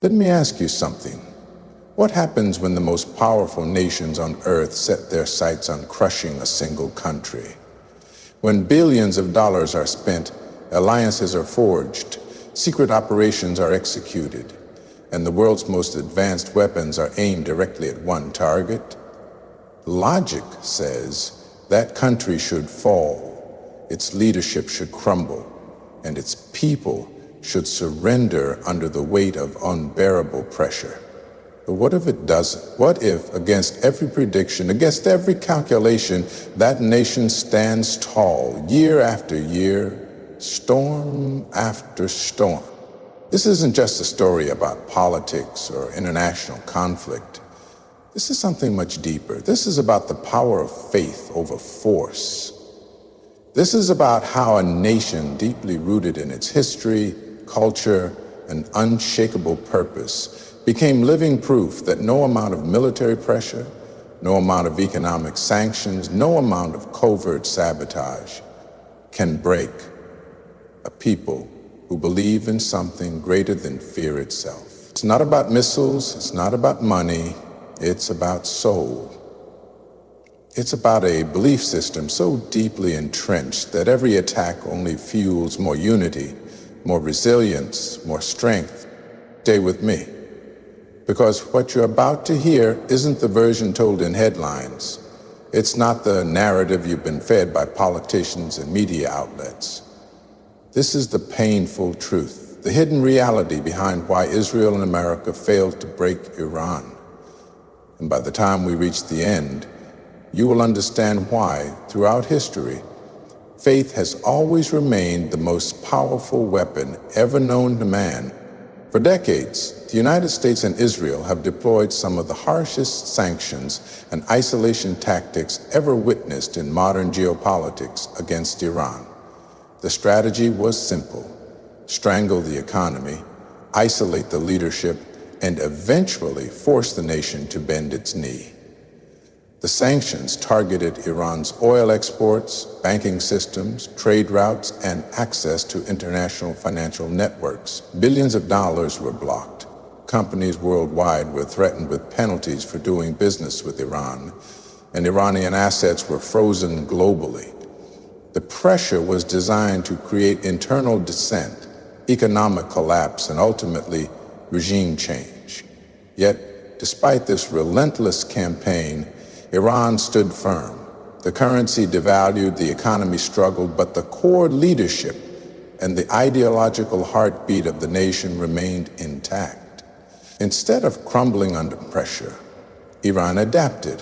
Let me ask you something. What happens when the most powerful nations on earth set their sights on crushing a single country? When billions of dollars are spent, alliances are forged, secret operations are executed, and the world's most advanced weapons are aimed directly at one target? Logic says that country should fall, its leadership should crumble, and its people should surrender under the weight of unbearable pressure. But what if it doesn't? What if, against every prediction, against every calculation, that nation stands tall year after year, storm after storm? This isn't just a story about politics or international conflict. This is something much deeper. This is about the power of faith over force. This is about how a nation deeply rooted in its history, culture, and unshakable purpose became living proof that no amount of military pressure, no amount of economic sanctions, no amount of covert sabotage can break a people who believe in something greater than fear itself. It's not about missiles, it's not about money, it's about soul. It's about a belief system so deeply entrenched that every attack only fuels more unity, more resilience, more strength. Stay with me. Because what you're about to hear isn't the version told in headlines. It's not the narrative you've been fed by politicians and media outlets. This is the painful truth, the hidden reality behind why Israel and America failed to break Iran. And by the time we reach the end, you will understand why, throughout history, faith has always remained the most powerful weapon ever known to man. For decades, the United States and Israel have deployed some of the harshest sanctions and isolation tactics ever witnessed in modern geopolitics against Iran. The strategy was simple: strangle the economy, isolate the leadership, and eventually force the nation to bend its knee. The sanctions targeted Iran's oil exports, banking systems, trade routes, and access to international financial networks. Billions of dollars were blocked. Companies worldwide were threatened with penalties for doing business with Iran, and Iranian assets were frozen globally. The pressure was designed to create internal dissent, economic collapse, and ultimately regime change. Yet, despite this relentless campaign, Iran stood firm. The currency devalued, the economy struggled, but the core leadership and the ideological heartbeat of the nation remained intact. Instead of crumbling under pressure, Iran adapted.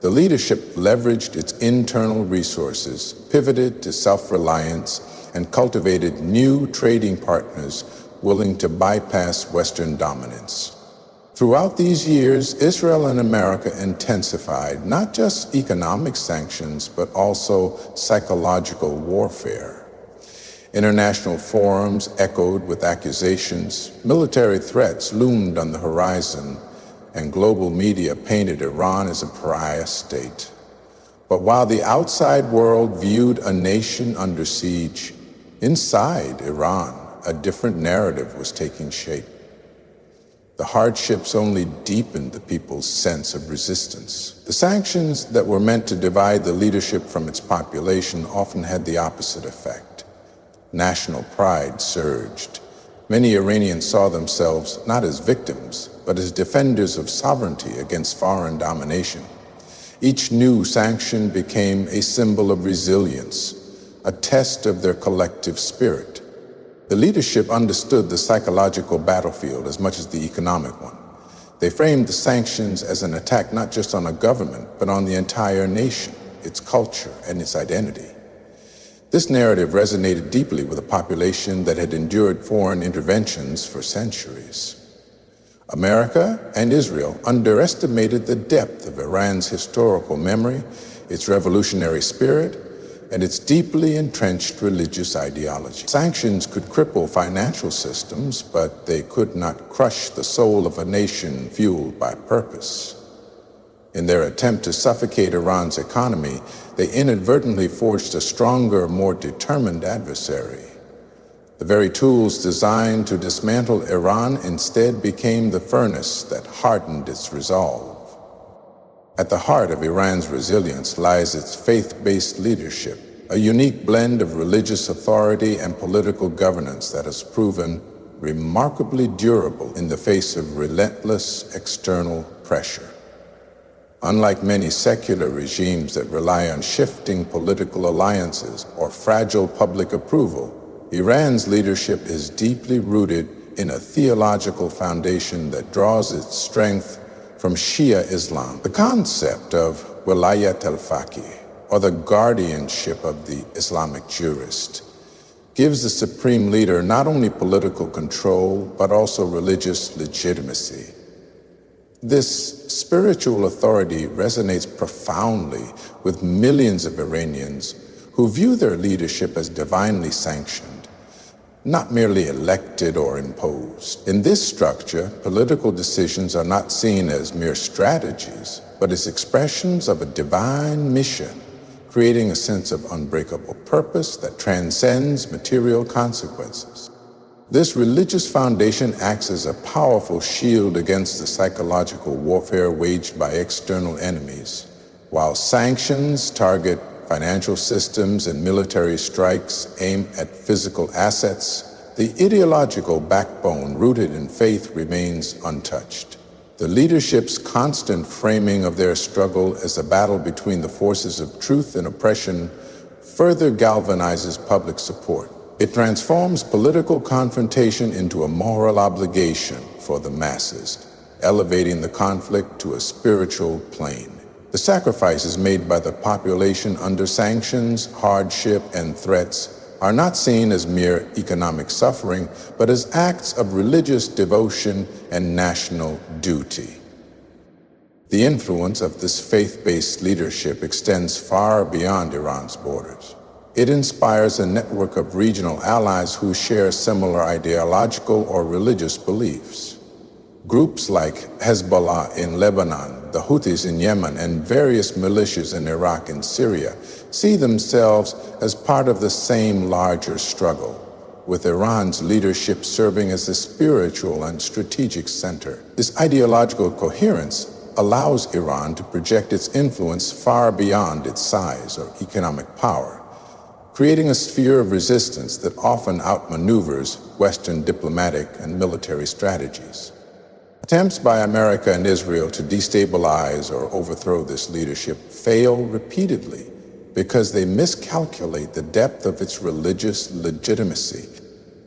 The leadership leveraged its internal resources, pivoted to self-reliance, and cultivated new trading partners willing to bypass Western dominance. Throughout these years, Israel and America intensified not just economic sanctions, but also psychological warfare. International forums echoed with accusations, military threats loomed on the horizon, and global media painted Iran as a pariah state. But while the outside world viewed a nation under siege, inside Iran, a different narrative was taking shape. The hardships only deepened the people's sense of resistance. The sanctions that were meant to divide the leadership from its population often had the opposite effect. National pride surged. Many Iranians saw themselves not as victims, but as defenders of sovereignty against foreign domination. Each new sanction became a symbol of resilience, a test of their collective spirit. The leadership understood the psychological battlefield as much as the economic one. They framed the sanctions as an attack not just on a government, but on the entire nation, its culture, and its identity. This narrative resonated deeply with a population that had endured foreign interventions for centuries. America and Israel underestimated the depth of Iran's historical memory, its revolutionary spirit, and its deeply entrenched religious ideology. Sanctions could cripple financial systems, but they could not crush the soul of a nation fueled by purpose. In their attempt to suffocate Iran's economy, they inadvertently forged a stronger, more determined adversary. The very tools designed to dismantle Iran instead became the furnace that hardened its resolve. At the heart of Iran's resilience lies its faith-based leadership, a unique blend of religious authority and political governance that has proven remarkably durable in the face of relentless external pressure. Unlike many secular regimes that rely on shifting political alliances or fragile public approval, Iran's leadership is deeply rooted in a theological foundation that draws its strength from Shia Islam. The concept of Wilayat al-Faqih, or the guardianship of the Islamic jurist, gives the supreme leader not only political control, but also religious legitimacy. This spiritual authority resonates profoundly with millions of Iranians who view their leadership as divinely sanctioned, not merely elected or imposed. In this structure, political decisions are not seen as mere strategies, but as expressions of a divine mission, creating a sense of unbreakable purpose that transcends material consequences. This religious foundation acts as a powerful shield against the psychological warfare waged by external enemies, while sanctions target financial systems and military strikes aim at physical assets. The ideological backbone rooted in faith remains untouched. The leadership's constant framing of their struggle as a battle between the forces of truth and oppression further galvanizes public support. It transforms political confrontation into a moral obligation for the masses, elevating the conflict to a spiritual plane. The sacrifices made by the population under sanctions, hardship, and threats are not seen as mere economic suffering, but as acts of religious devotion and national duty. The influence of this faith-based leadership extends far beyond Iran's borders. It inspires a network of regional allies who share similar ideological or religious beliefs. Groups like Hezbollah in Lebanon, the Houthis in Yemen, and various militias in Iraq and Syria see themselves as part of the same larger struggle, with Iran's leadership serving as a spiritual and strategic center. This ideological coherence allows Iran to project its influence far beyond its size or economic power, creating a sphere of resistance that often outmaneuvers Western diplomatic and military strategies. Attempts by America and Israel to destabilize or overthrow this leadership fail repeatedly because they miscalculate the depth of its religious legitimacy.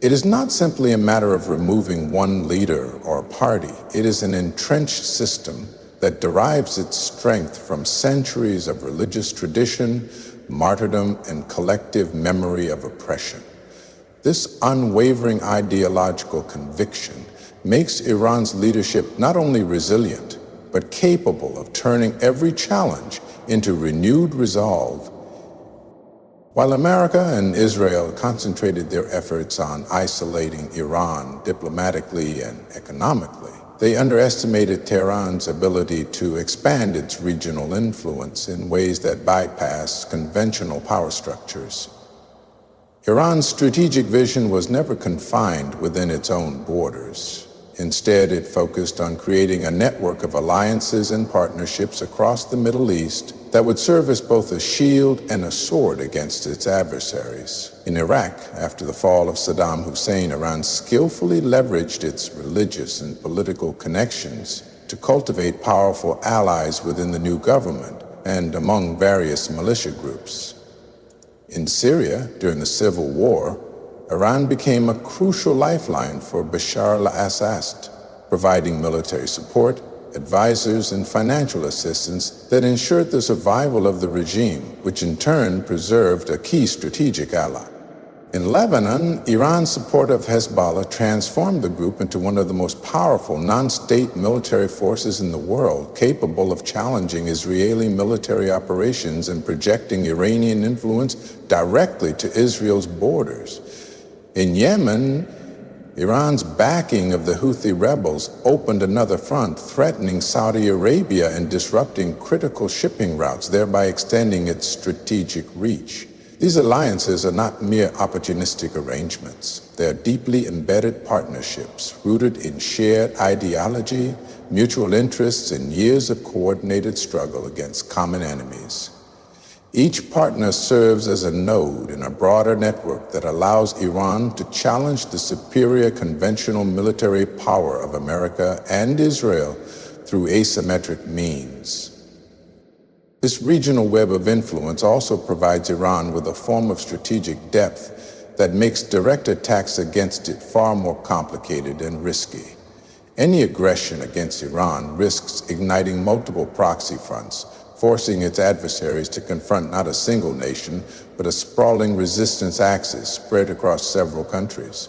It is not simply a matter of removing one leader or party. It is an entrenched system that derives its strength from centuries of religious tradition, martyrdom, and collective memory of oppression. This unwavering ideological conviction makes Iran's leadership not only resilient, but capable of turning every challenge into renewed resolve. While America and Israel concentrated their efforts on isolating Iran diplomatically and economically, they underestimated Tehran's ability to expand its regional influence in ways that bypass conventional power structures. Iran's strategic vision was never confined within its own borders. Instead, it focused on creating a network of alliances and partnerships across the Middle East that would serve as both a shield and a sword against its adversaries. In Iraq, after the fall of Saddam Hussein, Iran skillfully leveraged its religious and political connections to cultivate powerful allies within the new government and among various militia groups. In Syria, during the civil war, Iran became a crucial lifeline for Bashar al-Assad, providing military support, advisors, and financial assistance that ensured the survival of the regime, which in turn preserved a key strategic ally. In Lebanon, Iran's support of Hezbollah transformed the group into one of the most powerful non-state military forces in the world, capable of challenging Israeli military operations and projecting Iranian influence directly to Israel's borders. In Yemen, Iran's backing of the Houthi rebels opened another front, threatening Saudi Arabia and disrupting critical shipping routes, thereby extending its strategic reach. These alliances are not mere opportunistic arrangements. They are deeply embedded partnerships rooted in shared ideology, mutual interests, and years of coordinated struggle against common enemies. Each partner serves as a node in a broader network that allows Iran to challenge the superior conventional military power of America and Israel through asymmetric means. This regional web of influence also provides Iran with a form of strategic depth that makes direct attacks against it far more complicated and risky. Any aggression against Iran risks igniting multiple proxy fronts, forcing its adversaries to confront not a single nation, but a sprawling resistance axis spread across several countries.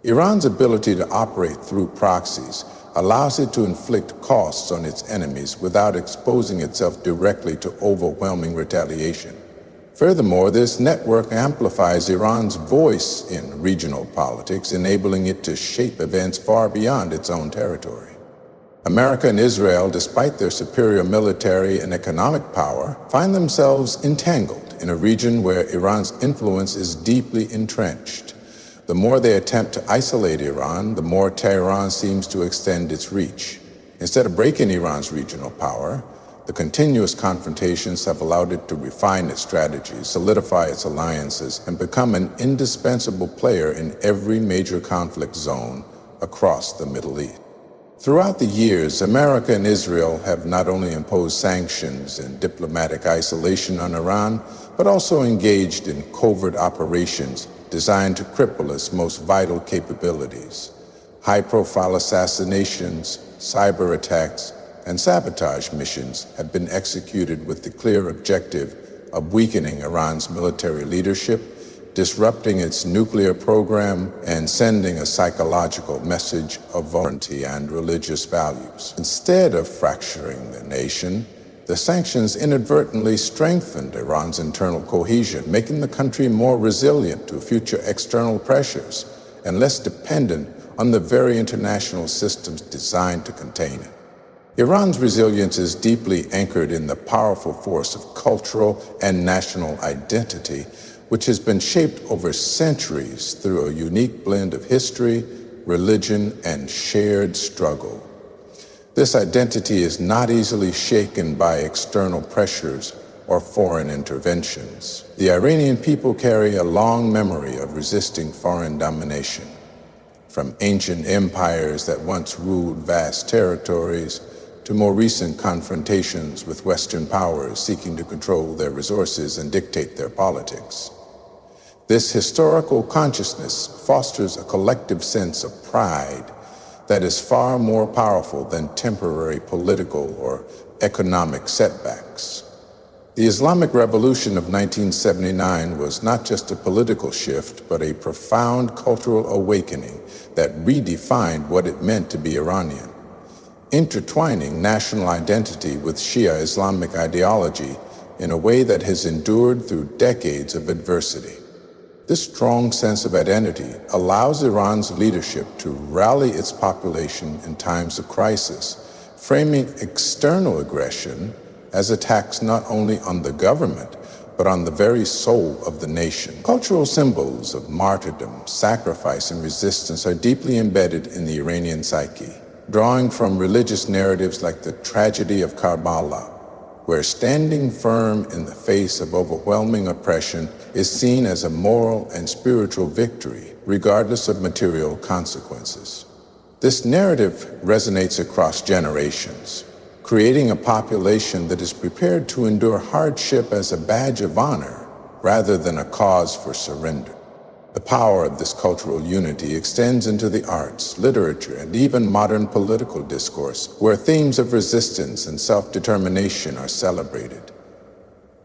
Iran's ability to operate through proxies allows it to inflict costs on its enemies without exposing itself directly to overwhelming retaliation. Furthermore, this network amplifies Iran's voice in regional politics, enabling it to shape events far beyond its own territory. America and Israel, despite their superior military and economic power, find themselves entangled in a region where Iran's influence is deeply entrenched. The more they attempt to isolate Iran, the more Tehran seems to extend its reach. Instead of breaking Iran's regional power, the continuous confrontations have allowed it to refine its strategies, solidify its alliances, and become an indispensable player in every major conflict zone across the Middle East. Throughout the years, America and Israel have not only imposed sanctions and diplomatic isolation on Iran, but also engaged in covert operations designed to cripple its most vital capabilities. High-profile assassinations, cyber attacks, and sabotage missions have been executed with the clear objective of weakening Iran's military leadership, disrupting its nuclear program, and sending a psychological message of vulnerability and religious values. Instead of fracturing the nation, the sanctions inadvertently strengthened Iran's internal cohesion, making the country more resilient to future external pressures and less dependent on the very international systems designed to contain it. Iran's resilience is deeply anchored in the powerful force of cultural and national identity, which has been shaped over centuries through a unique blend of history, religion, and shared struggle. This identity is not easily shaken by external pressures or foreign interventions. The Iranian people carry a long memory of resisting foreign domination, from ancient empires that once ruled vast territories to more recent confrontations with Western powers seeking to control their resources and dictate their politics. This historical consciousness fosters a collective sense of pride that is far more powerful than temporary political or economic setbacks. The Islamic Revolution of 1979 was not just a political shift, but a profound cultural awakening that redefined what it meant to be Iranian, intertwining national identity with Shia Islamic ideology in a way that has endured through decades of adversity. This strong sense of identity allows Iran's leadership to rally its population in times of crisis, framing external aggression as attacks not only on the government, but on the very soul of the nation. Cultural symbols of martyrdom, sacrifice, and resistance are deeply embedded in the Iranian psyche, drawing from religious narratives like the tragedy of Karbala, where standing firm in the face of overwhelming oppression is seen as a moral and spiritual victory, regardless of material consequences. This narrative resonates across generations, creating a population that is prepared to endure hardship as a badge of honor rather than a cause for surrender. The power of this cultural unity extends into the arts, literature, and even modern political discourse, where themes of resistance and self-determination are celebrated.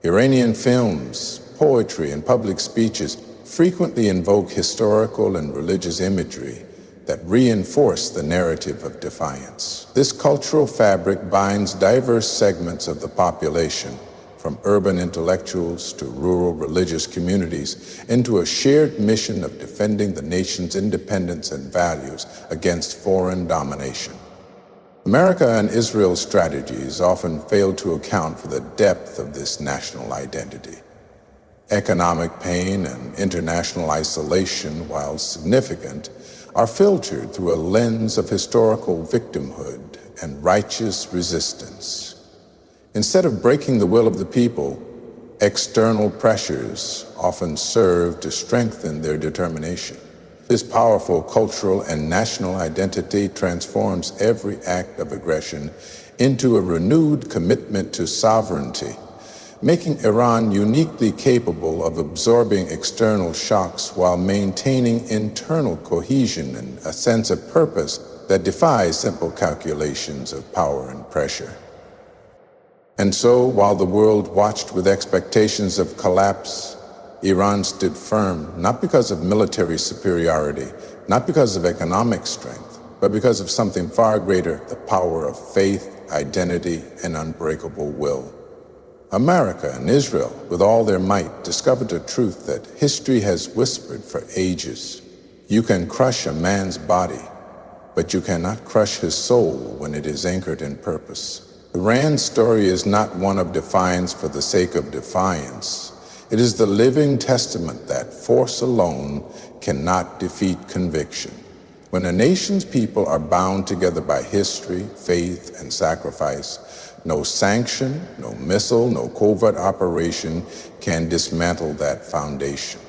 Iranian films, poetry, and public speeches frequently invoke historical and religious imagery that reinforce the narrative of defiance. This cultural fabric binds diverse segments of the population, from urban intellectuals to rural religious communities, into a shared mission of defending the nation's independence and values against foreign domination. America and Israel's strategies often fail to account for the depth of this national identity. Economic pain and international isolation, while significant, are filtered through a lens of historical victimhood and righteous resistance. Instead of breaking the will of the people, external pressures often serve to strengthen their determination. This powerful cultural and national identity transforms every act of aggression into a renewed commitment to sovereignty, making Iran uniquely capable of absorbing external shocks while maintaining internal cohesion and a sense of purpose that defies simple calculations of power and pressure. And so, while the world watched with expectations of collapse, Iran stood firm, not because of military superiority, not because of economic strength, but because of something far greater, the power of faith, identity, and unbreakable will. America and Israel, with all their might, discovered a truth that history has whispered for ages. You can crush a man's body, but you cannot crush his soul when it is anchored in purpose. Iran's story is not one of defiance for the sake of defiance. It is the living testament that force alone cannot defeat conviction. When a nation's people are bound together by history, faith, and sacrifice, no sanction, no missile, no covert operation can dismantle that foundation.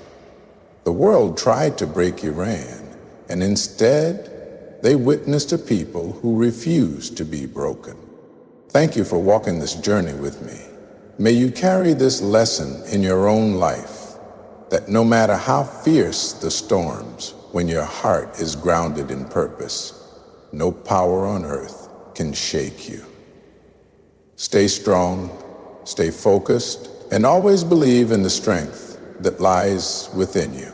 The world tried to break Iran, and instead, they witnessed a people who refused to be broken. Thank you for walking this journey with me. May you carry this lesson in your own life, that no matter how fierce the storms, when your heart is grounded in purpose, no power on earth can shake you. Stay strong, stay focused, and always believe in the strength that lies within you.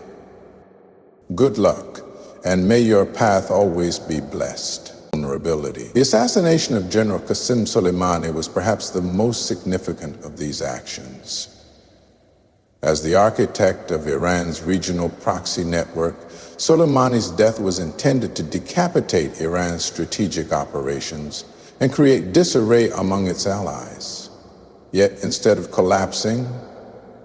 Good luck, and may your path always be blessed. Vulnerability. The assassination of General Qasem Soleimani was perhaps the most significant of these actions. As the architect of Iran's regional proxy network, Soleimani's death was intended to decapitate Iran's strategic operations and create disarray among its allies. Yet, instead of collapsing,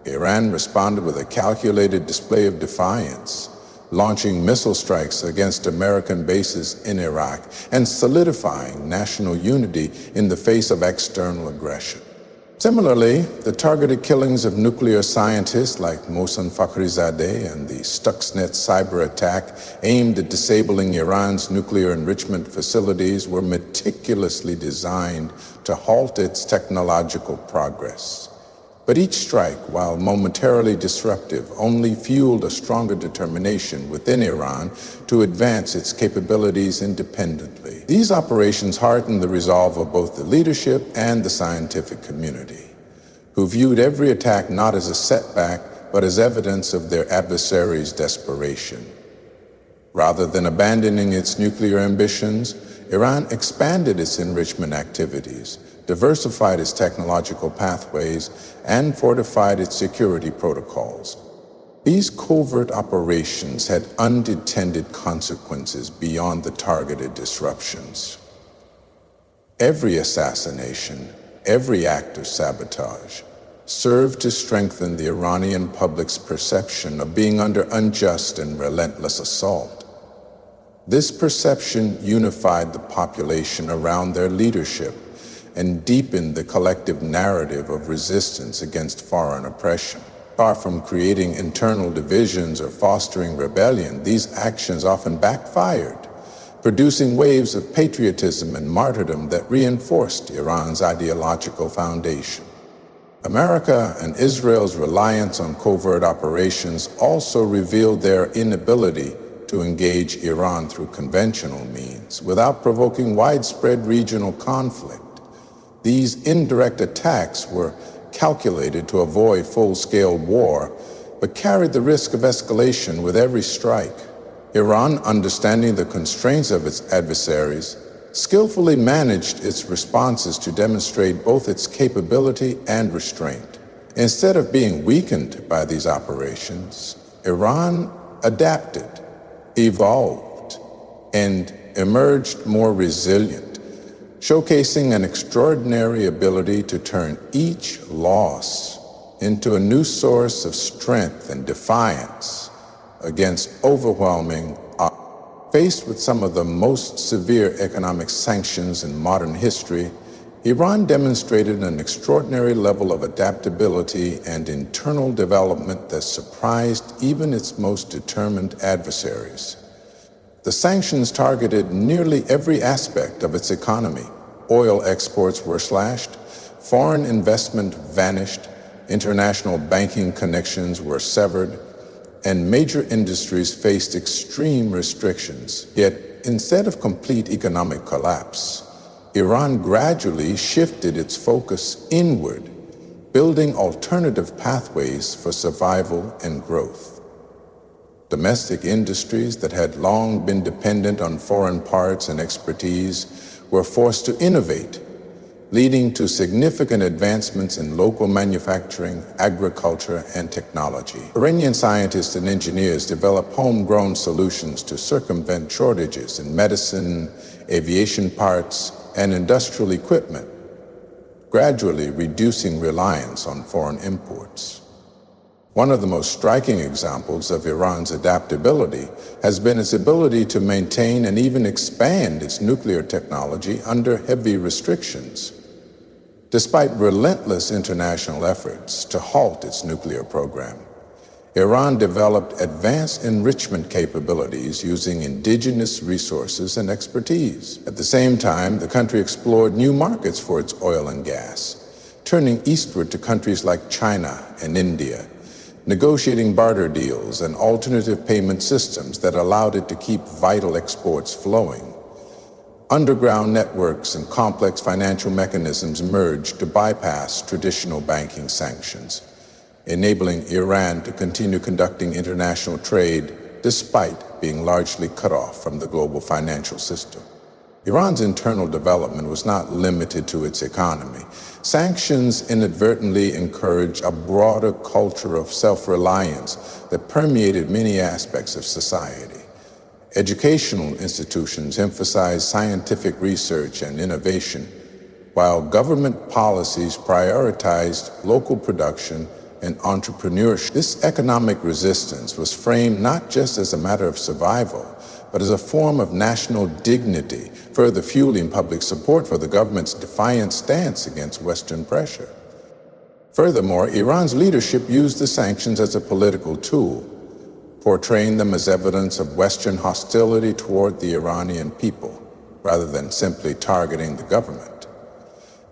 Iran responded with a calculated display of defiance, launching missile strikes against American bases in Iraq and solidifying national unity in the face of external aggression. Similarly, the targeted killings of nuclear scientists like Mohsen Fakhrizadeh and the Stuxnet cyber attack aimed at disabling Iran's nuclear enrichment facilities were meticulously designed to halt its technological progress. But each strike, while momentarily disruptive, only fueled a stronger determination within Iran to advance its capabilities independently. These operations hardened the resolve of both the leadership and the scientific community, who viewed every attack not as a setback, but as evidence of their adversary's desperation. Rather than abandoning its nuclear ambitions, Iran expanded its enrichment activities, diversified its technological pathways, and fortified its security protocols. These covert operations had unintended consequences beyond the targeted disruptions. Every assassination, every act of sabotage, served to strengthen the Iranian public's perception of being under unjust and relentless assault. This perception unified the population around their leadership and deepened the collective narrative of resistance against foreign oppression. Far from creating internal divisions or fostering rebellion, these actions often backfired, producing waves of patriotism and martyrdom that reinforced Iran's ideological foundation. America and Israel's reliance on covert operations also revealed their inability to engage Iran through conventional means without provoking widespread regional conflict. These indirect attacks were calculated to avoid full-scale war, but carried the risk of escalation with every strike. Iran, understanding the constraints of its adversaries, skillfully managed its responses to demonstrate both its capability and restraint. Instead of being weakened by these operations, Iran adapted, evolved, and emerged more resilient, showcasing an extraordinary ability to turn each loss into a new source of strength and defiance against overwhelming odds. Faced with some of the most severe economic sanctions in modern history, Iran demonstrated an extraordinary level of adaptability and internal development that surprised even its most determined adversaries. The sanctions targeted nearly every aspect of its economy. Oil exports were slashed, foreign investment vanished, international banking connections were severed, and major industries faced extreme restrictions. Yet, instead of complete economic collapse, Iran gradually shifted its focus inward, building alternative pathways for survival and growth. Domestic industries that had long been dependent on foreign parts and expertise were forced to innovate, leading to significant advancements in local manufacturing, agriculture, and technology. Iranian scientists and engineers developed homegrown solutions to circumvent shortages in medicine, aviation parts, and industrial equipment, gradually reducing reliance on foreign imports. One of the most striking examples of Iran's adaptability has been its ability to maintain and even expand its nuclear technology under heavy restrictions. Despite relentless international efforts to halt its nuclear program, Iran developed advanced enrichment capabilities using indigenous resources and expertise. At the same time, the country explored new markets for its oil and gas, turning eastward to countries like China and India, negotiating barter deals and alternative payment systems that allowed it to keep vital exports flowing. Underground networks and complex financial mechanisms merged to bypass traditional banking sanctions, enabling Iran to continue conducting international trade despite being largely cut off from the global financial system. Iran's internal development was not limited to its economy. Sanctions inadvertently encouraged a broader culture of self-reliance that permeated many aspects of society. Educational institutions emphasized scientific research and innovation, while government policies prioritized local production and entrepreneurship. This economic resistance was framed not just as a matter of survival, but as a form of national dignity, further fueling public support for the government's defiant stance against Western pressure. Furthermore, Iran's leadership used the sanctions as a political tool, portraying them as evidence of Western hostility toward the Iranian people, rather than simply targeting the government.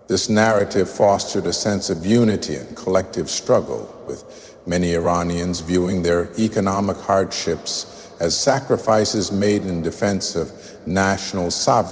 This narrative fostered a sense of unity and collective struggle, with many Iranians viewing their economic hardships as sacrifices made in defense of national sovereignty.